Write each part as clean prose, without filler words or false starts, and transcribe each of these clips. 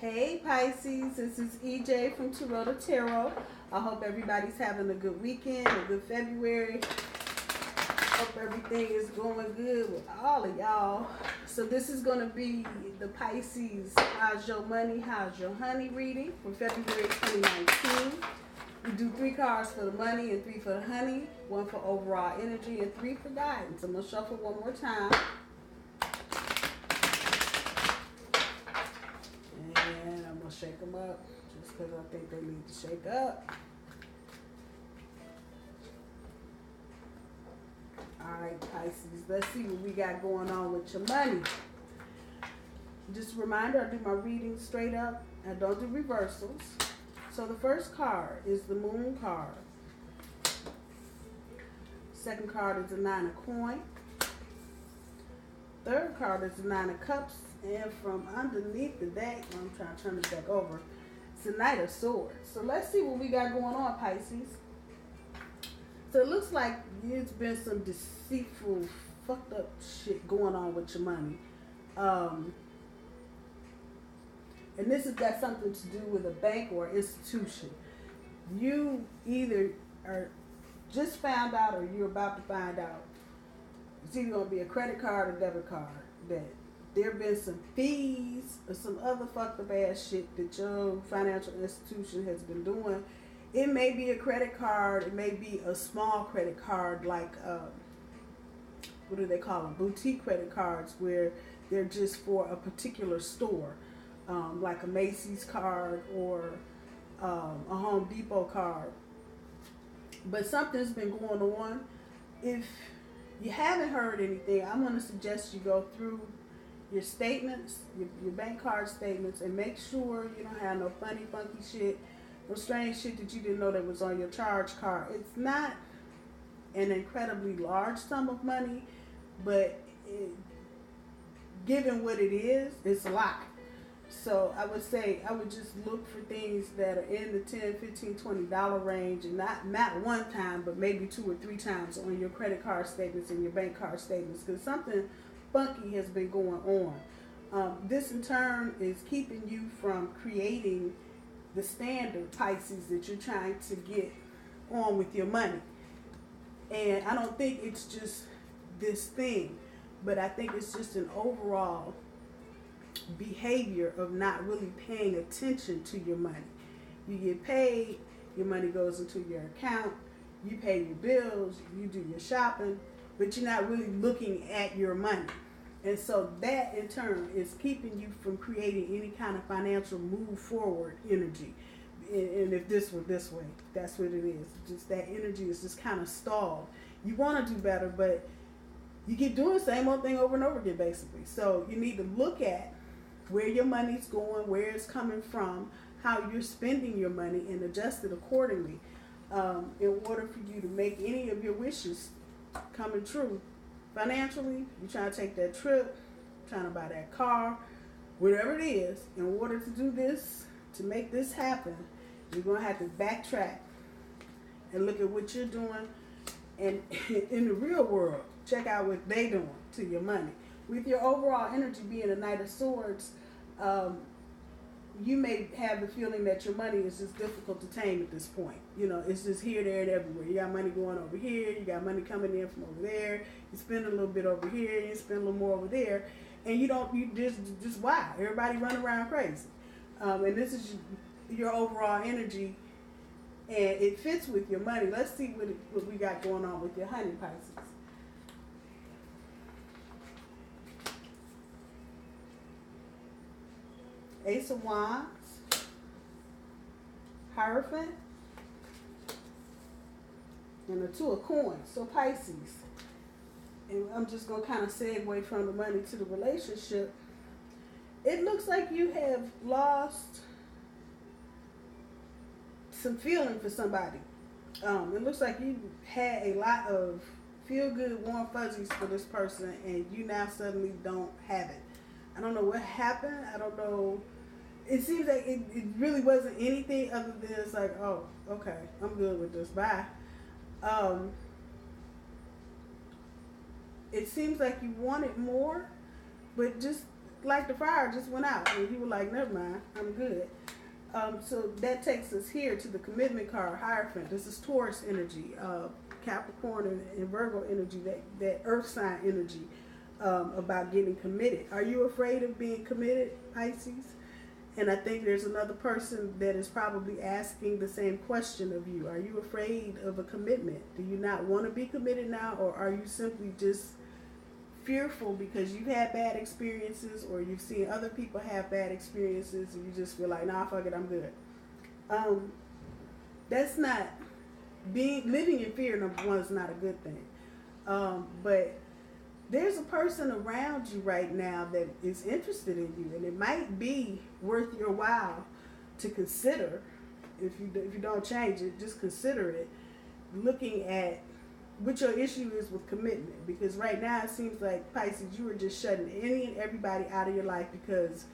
Hey Pisces, this is EJ from Taurota Tarot. I hope everybody's having a good weekend, a good February. Hope everything is going good with all of y'all. So this is going to be the Pisces How's Your Money, How's Your Honey reading for February 2019. We do 3 cards for the money and 3 for the honey, 1 for overall energy and 3 for guidance. I'm going to shuffle one more time. And I'm going to shake them up just because I think they need to shake up. Alright, Pisces, let's see what we got going on with your money. Just a reminder, I do my readings straight up. I don't do reversals. So the first card is the Moon card. Second card is the 9 of Coins. Third card is the 9 of Cups. And from underneath the deck, I'm trying to turn this back over, it's the Knight of Swords. So let's see what we got going on, Pisces. So it looks like there's been some deceitful, fucked up shit going on with your money. And this has got something to do with a bank or institution. You either are just found out or you're about to find out. It's either going to be a credit card or debit card that there have been some fees or some other fucked up ass shit that your financial institution has been doing. It may be a credit card. It may be a small credit card like, what do they call them? Boutique credit cards where they're just for a particular store. Like a Macy's card or a Home Depot card. But something's been going on. If you haven't heard anything, I'm going to suggest you go through your statements, your bank card statements, and make sure you don't have no funny, funky shit, no strange shit that you didn't know that was on your charge card. It's not an incredibly large sum of money, but given what it is, it's a lot. So I would say I would just look for things that are in the $10, $15, $20 range, and not one time, but maybe 2 or 3 times on your credit card statements and your bank card statements, because something funky has been going on. This in turn is keeping you from creating the standard, Pisces, that you're trying to get on with your money. And I don't think it's just this thing, but I think it's just an overall behavior of not really paying attention to your money. You get paid, your money goes into your account, you pay your bills, you do your shopping, but you're not really looking at your money. And so that in turn is keeping you from creating any kind of financial move forward energy. And if this were this way, that's what it is. Just that energy is just kind of stalled. You want to do better, but you keep doing the same old thing over and over again, basically. So you need to look at where your money's going, where it's coming from, how you're spending your money, and adjust it accordingly in order for you to make any of your wishes coming true. Financially, you're trying to take that trip, trying to buy that car, whatever it is. In order to do this, to make this happen, you're going to have to backtrack and look at what you're doing. And in the real world, check out what they're doing to your money. With your overall energy being a Knight of Swords, you may have the feeling that your money is just difficult to tame at this point. You know, it's just here, there, and everywhere. You got money going over here, you got money coming in from over there, you spend a little bit over here, you spend a little more over there, and you just why? Everybody run around crazy. And this is your overall energy, and it fits with your money. Let's see what we got going on with your honey, Pisces. Ace of Wands, Hierophant, and the 2 of Coins. So Pisces, and I'm just going to kind of segue from the money to the relationship. It looks like you have lost some feeling for somebody. It looks like you had a lot of feel-good, warm fuzzies for this person, and you now suddenly don't have it. I don't know what happened. I don't know. It seems like it really wasn't anything other than it's like, oh, okay, I'm good with this. Bye. It seems like you wanted more, but just like the fire just went out, and you were like, never mind, I'm good. So that takes us here to the commitment card, Hierophant. This is Taurus energy, Capricorn and Virgo energy, that earth sign energy, about getting committed. Are you afraid of being committed, Pisces? And I think there's another person that is probably asking the same question of you. Are you afraid of a commitment? Do you not want to be committed now, or are you simply just fearful because you've had bad experiences, or you've seen other people have bad experiences, and you just feel like, nah, fuck it, I'm good? That's not living in fear. Number one is not a good thing. But there's a person around you right now that is interested in you, and it might be worth your while to consider. If you don't change it, just consider it. Looking at what your issue is with commitment, because right now it seems like, Pisces, you are just shutting any and everybody out of your life because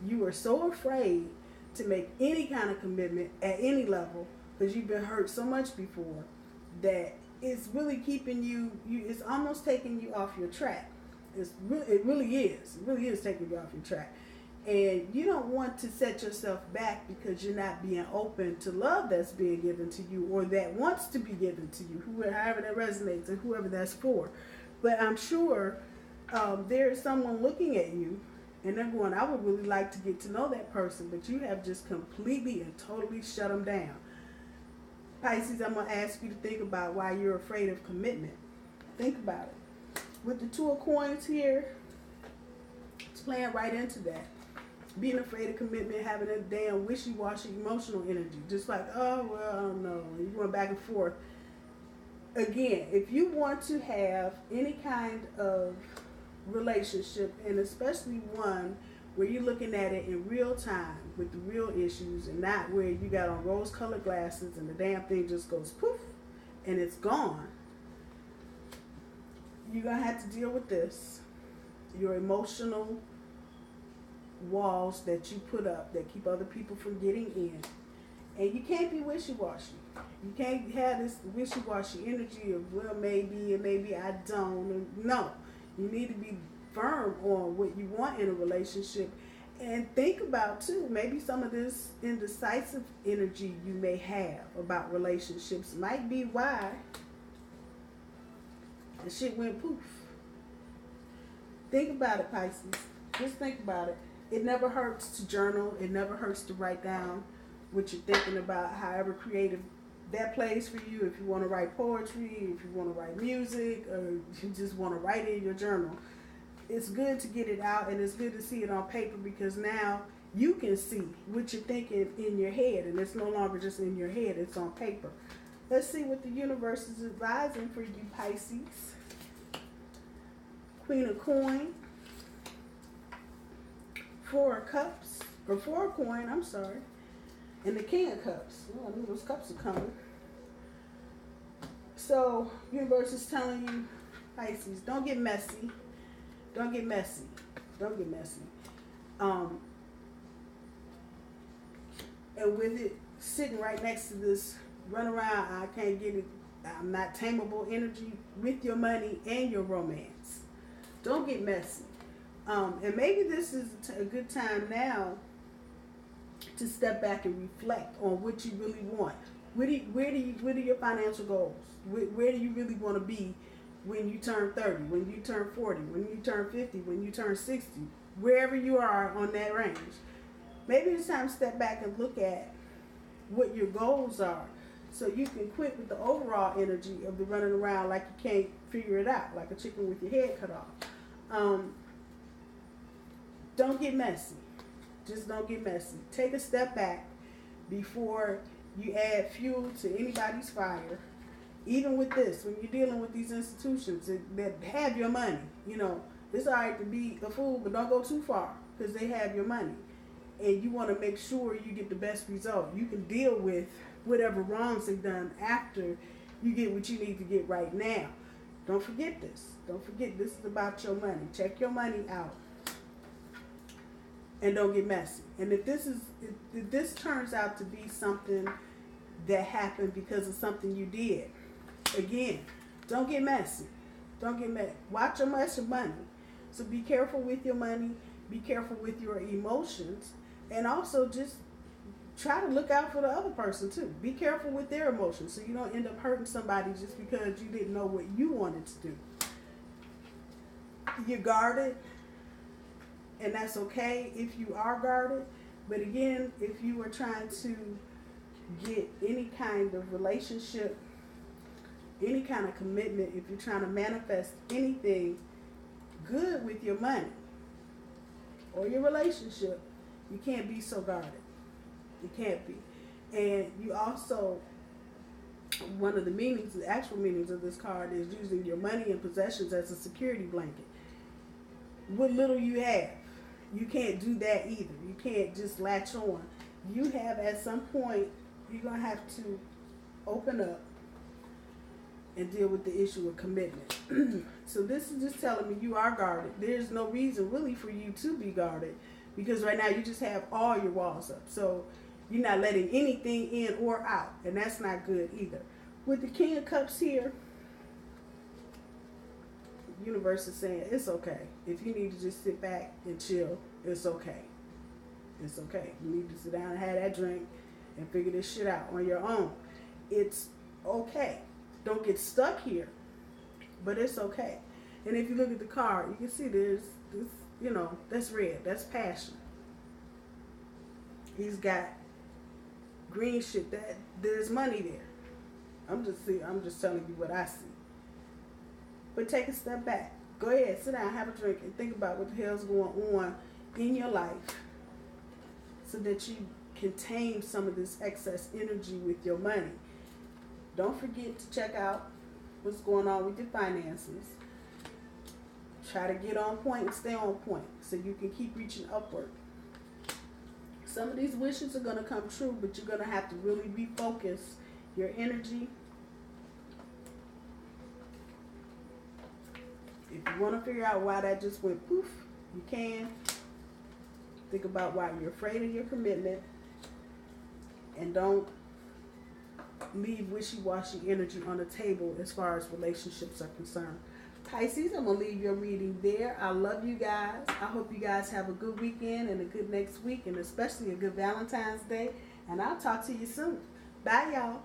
you are so afraid to make any kind of commitment at any level, because you've been hurt so much before that it's really keeping you it's almost taking you off your track. It really is taking you off your track. And you don't want to set yourself back because you're not being open to love that's being given to you, or that wants to be given to you, however that resonates and whoever that's for. But I'm sure there's someone looking at you and they're going, I would really like to get to know that person, but you have just completely and totally shut them down. Pisces, I'm going to ask you to think about why you're afraid of commitment. Think about it. With the Two of Coins here, it's playing right into that. Being afraid of commitment, having a damn wishy-washy emotional energy. Just like, oh, well, I don't know. And you're going back and forth. Again, if you want to have any kind of relationship, and especially one where you're looking at it in real time with the real issues, and not where you got on rose-colored glasses and the damn thing just goes poof and it's gone, you're going to have to deal with this. Your emotional walls that you put up that keep other people from getting in. And you can't be wishy-washy. You can't have this wishy-washy energy of, well, maybe, and maybe I don't. And no, you need to be firm on what you want in a relationship. And think about, too, maybe some of this indecisive energy you may have about relationships might be why the shit went poof. Think about it, Pisces. Just think about it. It never hurts to journal. It never hurts to write down what you're thinking about, however creative that plays for you. If you want to write poetry, if you want to write music, or you just want to write it in your journal, it's good to get it out, and it's good to see it on paper, because now you can see what you're thinking in your head, and it's no longer just in your head, it's on paper. Let's see what the universe is advising for you, Pisces. Queen of Coin, Four of Cups, or Four of Coin, I'm sorry, and the King of Cups. Oh, I knew those cups are coming. So, universe is telling you, Pisces, don't get messy. Don't get messy. Don't get messy. And with it sitting right next to this run around, I can't get it, I'm not tameable energy with your money and your romance. Don't get messy. And maybe this is a good time now to step back and reflect on what you really want. What are your financial goals? Where do you really want to be when you turn 30, when you turn 40, when you turn 50, when you turn 60, wherever you are on that range? Maybe it's time to step back and look at what your goals are, so you can quit with the overall energy of the running around like you can't figure it out, like a chicken with your head cut off. Don't get messy. Just don't get messy. Take a step back before you add fuel to anybody's fire. Even with this, when you're dealing with these institutions that have your money, it's all right to be a fool, but don't go too far, because they have your money. And you want to make sure you get the best result. You can deal with whatever wrongs they've done after you get what you need to get right now. Don't forget this. Don't forget this is about your money. Check your money out. And don't get messy. And if this turns out to be something that happened because of something you did, again, don't get messy. Don't get messy. Watch your money. So be careful with your money. Be careful with your emotions, and also just try to look out for the other person too. Be careful with their emotions so you don't end up hurting somebody just because you didn't know what you wanted to do. You're guarded, and that's okay if you are guarded. But again, if you are trying to get any kind of relationship, any kind of commitment, if you're trying to manifest anything good with your money or your relationship, you can't be so guarded. You can't be. And you also, one of the meanings, the actual meanings of this card is using your money and possessions as a security blanket. What little you have, you can't do that either. You can't just latch on. You have, at some point, you're going to have to open up and deal with the issue of commitment. So this is just telling me you are guarded. There's no reason really for you to be guarded, because right now you just have all your walls up. So you're not letting anything in or out, and that's not good either. With the King of Cups here, the universe is saying it's okay. If you need to just sit back and chill, it's okay. It's okay. You need to sit down and have that drink and figure this shit out on your own. It's okay. Don't get stuck here, but it's okay. And if you look at the card, you can see there's this, you know, that's red. That's passion. He's got green shit. That there's money there. I'm just telling you what I see. But take a step back. Go ahead, sit down, have a drink, and think about what the hell's going on in your life, so that you can tame some of this excess energy with your money. Don't forget to check out what's going on with your finances. Try to get on point and stay on point so you can keep reaching upward. Some of these wishes are going to come true, but you're going to have to really refocus your energy. If you want to figure out why that just went poof, you can. Think about why you're afraid of your commitment, and don't leave wishy-washy energy on the table as far as relationships are concerned. Pisces, I'm going to leave your reading there. I love you guys. I hope you guys have a good weekend and a good next week, and especially a good Valentine's Day. And I'll talk to you soon. Bye, y'all.